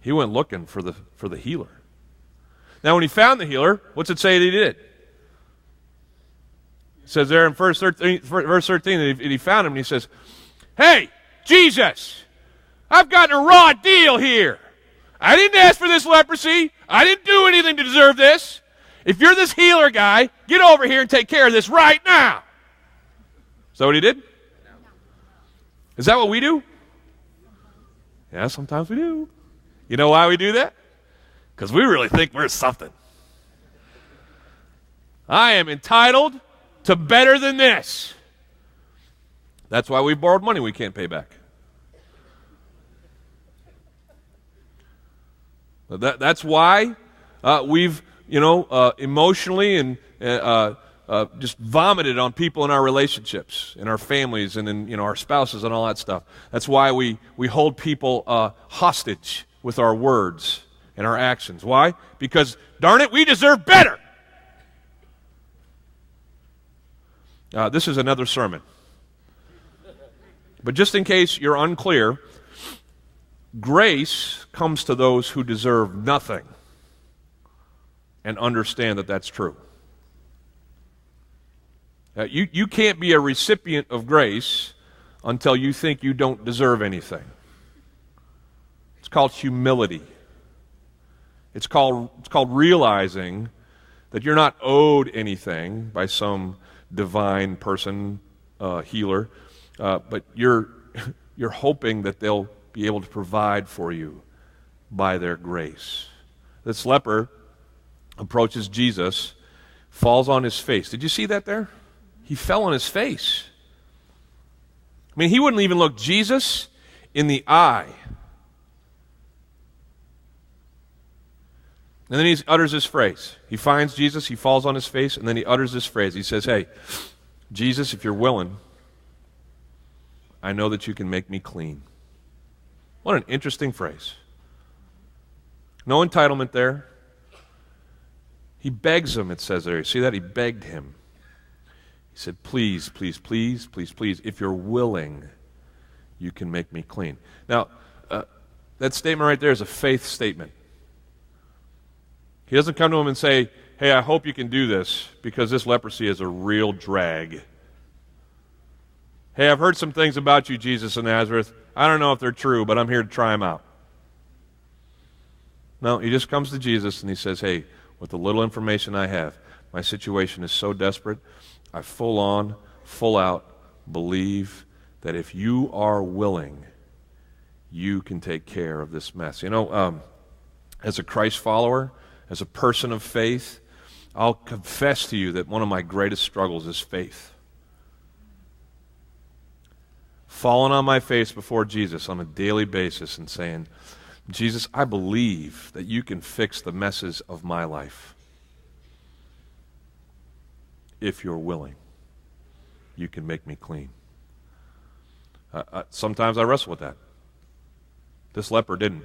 He went looking for the healer. Now, when he found the healer, what's it say that he did? It says there in verse 13 that he found him, and he says, "Hey, Jesus, I've gotten a raw deal here. I didn't ask for this leprosy. I didn't do anything to deserve this. If you're this healer guy, get over here and take care of this right now." Is that what he did? Is that what we do? Yeah, sometimes we do. You know why we do that? Because we really think we're something. I am entitled to better than this. That's why we borrowed money we can't pay back. That's why we've, emotionally and just vomited on people in our relationships, in our families, and in our spouses and all that stuff. That's why we hold people hostage with our words and our actions. Why? Because, darn it, we deserve better. This is another sermon. But just in case you're unclear, grace comes to those who deserve nothing and understand that that's true. You can't be a recipient of grace until you think you don't deserve anything. It's called humility. It's called realizing that you're not owed anything by some divine person, healer, but you're hoping that they'll be able to provide for you by their grace. This leper approaches Jesus, falls on his face. Did you see that there? He fell on his face. I mean, he wouldn't even look Jesus in the eye. And then he utters this phrase. He finds Jesus, he falls on his face, and then he utters this phrase. He says, "Hey, Jesus, if you're willing, I know that you can make me clean." What an interesting phrase. No entitlement there. He begs him, it says there. You see that? He begged him. He said, "Please, please, please, please, please, if you're willing, you can make me clean." Now, that statement right there is a faith statement. He doesn't come to him and say, "Hey, I hope you can do this because this leprosy is a real drag. Hey, I've heard some things about you, Jesus of Nazareth. I don't know if they're true, but I'm here to try them out." No, he just comes to Jesus and he says, "Hey, with the little information I have, my situation is so desperate, I full on, full out believe that if you are willing, you can take care of this mess." As a Christ follower, as a person of faith, I'll confess to you that one of my greatest struggles is faith. Falling on my face before Jesus on a daily basis and saying, "Jesus, I believe that you can fix the messes of my life. If you're willing, you can make me clean." Sometimes I wrestle with that. This leper didn't.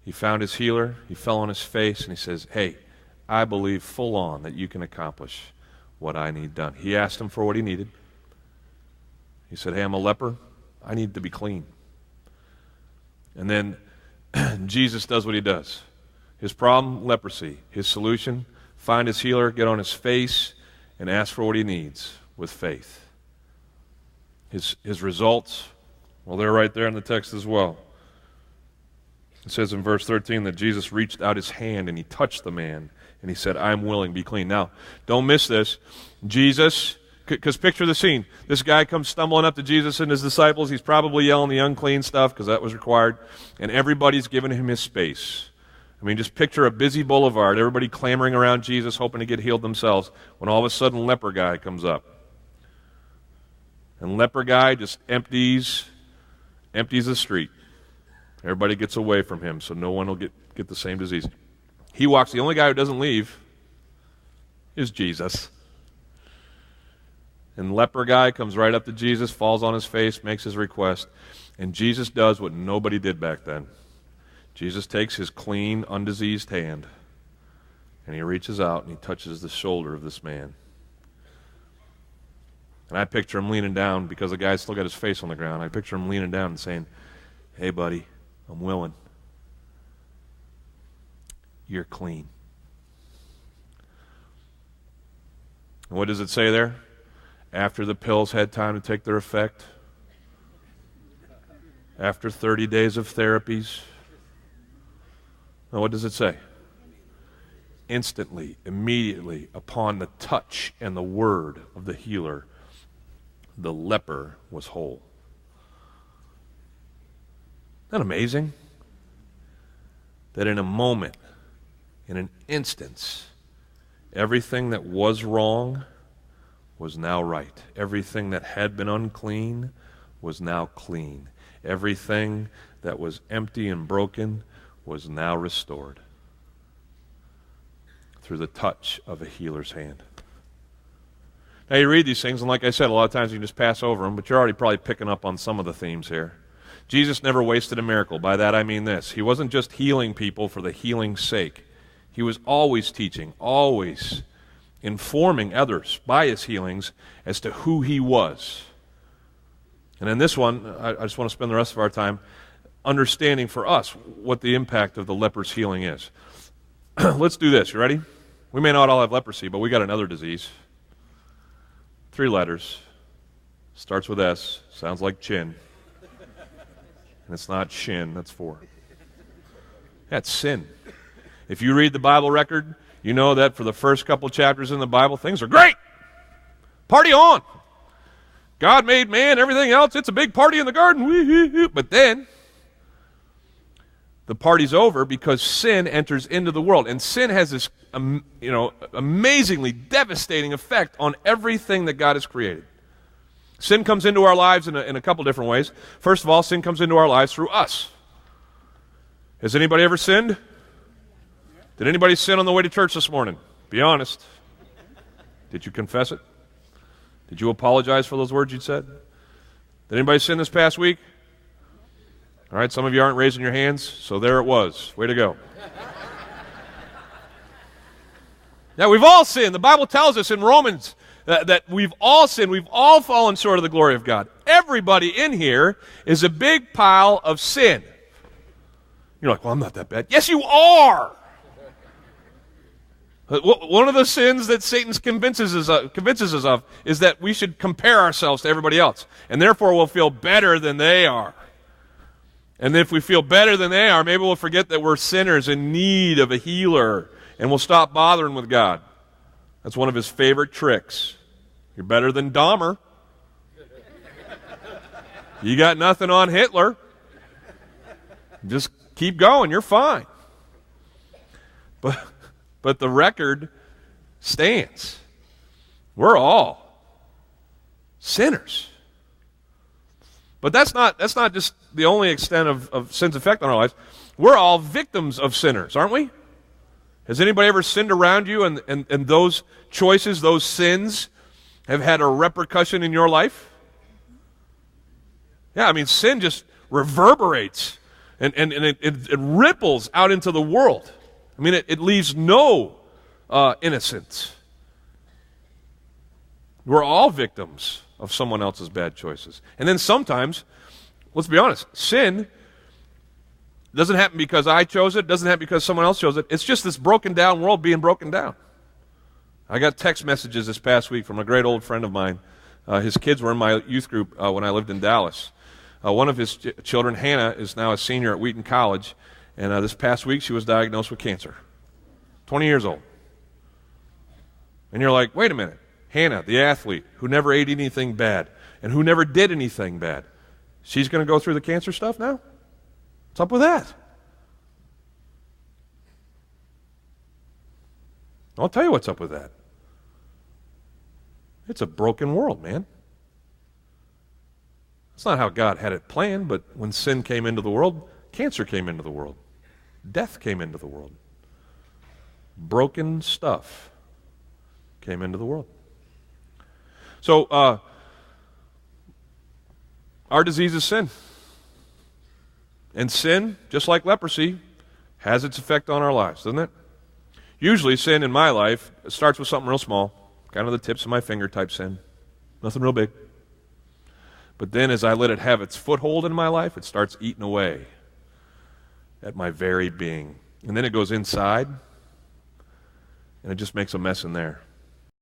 He found his healer, he fell on his face, and he says, "Hey, I believe full on that you can accomplish what I need done." He asked him for what he needed. He said, "Hey, I'm a leper. I need to be clean." And then Jesus does what he does. His problem, leprosy. His solution, find his healer, get on his face, and ask for what he needs with faith. His results, well, they're right there in the text as well. It says in verse 13 that Jesus reached out his hand and he touched the man and he said, "I'm willing, be clean." Now, don't miss this. Jesus, because picture the scene. This guy comes stumbling up to Jesus and his disciples. He's probably yelling the unclean stuff because that was required. And everybody's giving him his space. I mean, just picture a busy boulevard, everybody clamoring around Jesus, hoping to get healed themselves, when all of a sudden leper guy comes up. And leper guy just empties the street. Everybody gets away from him so no one will get the same disease. He walks. The only guy who doesn't leave is Jesus. And leper guy comes right up to Jesus, falls on his face, makes his request. And Jesus does what nobody did back then. Jesus takes his clean, undiseased hand and he reaches out and he touches the shoulder of this man. And I picture him leaning down because the guy's still got his face on the ground. I picture him leaning down and saying, "Hey, buddy, I'm willing. you're clean. And what does it say there? After the pills had time to take their effect, after 30 days of therapies, now what does it say? Instantly, immediately, upon the touch and the word of the healer, the leper was whole. Isn't that amazing? That in a moment, in an instance, everything that was wrong was now right. Everything that had been unclean was now clean. Everything that was empty and broken was now restored through the touch of a healer's hand. Now you read these things, and like I said, a lot of times you can just pass over them, but you're already probably picking up on some of the themes here. Jesus never wasted a miracle. By that I mean this. He wasn't just healing people for the healing's sake. He was always teaching, always informing others by his healings as to who he was. And in this one, I just want to spend the rest of our time understanding for us what the impact of the leper's healing is. Let's do this. You ready? We may not all have leprosy, but we got another disease. 3 letters. Starts with S. Sounds like chin. And it's not shin. That's 4. That's sin. If you read the Bible record, you know that for the first couple chapters in the Bible, things are great. Party on. God made man, everything else. It's a big party in the garden. But then the party's over because sin enters into the world. And sin has this amazingly devastating effect on everything that God has created. Sin comes into our lives in a couple different ways. First of all, sin comes into our lives through us. Has anybody ever sinned? Did anybody sin on the way to church this morning? Be honest. Did you confess it? Did you apologize for those words you said? Did anybody sin this past week? All right, some of you aren't raising your hands, so there it was. Way to go. Now, we've all sinned. The Bible tells us in Romans that we've all sinned. We've all fallen short of the glory of God. Everybody in here is a big pile of sin. You're like, well, I'm not that bad. Yes, you are. One of the sins that Satan convinces us of is that we should compare ourselves to everybody else, and therefore we'll feel better than they are. And if we feel better than they are, maybe we'll forget that we're sinners in need of a healer, and we'll stop bothering with God. That's one of his favorite tricks. You're better than Dahmer. You got nothing on Hitler. Just keep going. You're fine. But the record stands. We're all sinners. But that's not just the only extent of sin's effect on our lives. We're all victims of sinners, aren't we? Has anybody ever sinned around you and those choices, those sins, have had a repercussion in your life? Yeah, I mean, sin just reverberates and it ripples out into the world. I mean, it leaves no innocence. We're all victims of someone else's bad choices. And then sometimes, let's be honest, sin doesn't happen because I chose it, doesn't happen because someone else chose it. It's just this broken down world being broken down. I got text messages this past week from a great old friend of mine. His kids were in my youth group when I lived in Dallas. One of his children, Hannah, is now a senior at Wheaton College. And this past week, she was diagnosed with cancer. 20 years old. And you're like, wait a minute. Hannah, the athlete, who never ate anything bad and who never did anything bad, she's going to go through the cancer stuff now? What's up with that? I'll tell you what's up with that. It's a broken world, man. It's not how God had it planned, but when sin came into the world, cancer came into the world. Death came into the world. Broken stuff came into the world. So, our disease is sin. And sin, just like leprosy, has its effect on our lives, doesn't it? Usually sin in my life starts with something real small, kind of the tips of my finger type sin. Nothing real big. But then as I let it have its foothold in my life, it starts eating away at my very being. And then it goes inside, and it just makes a mess in there.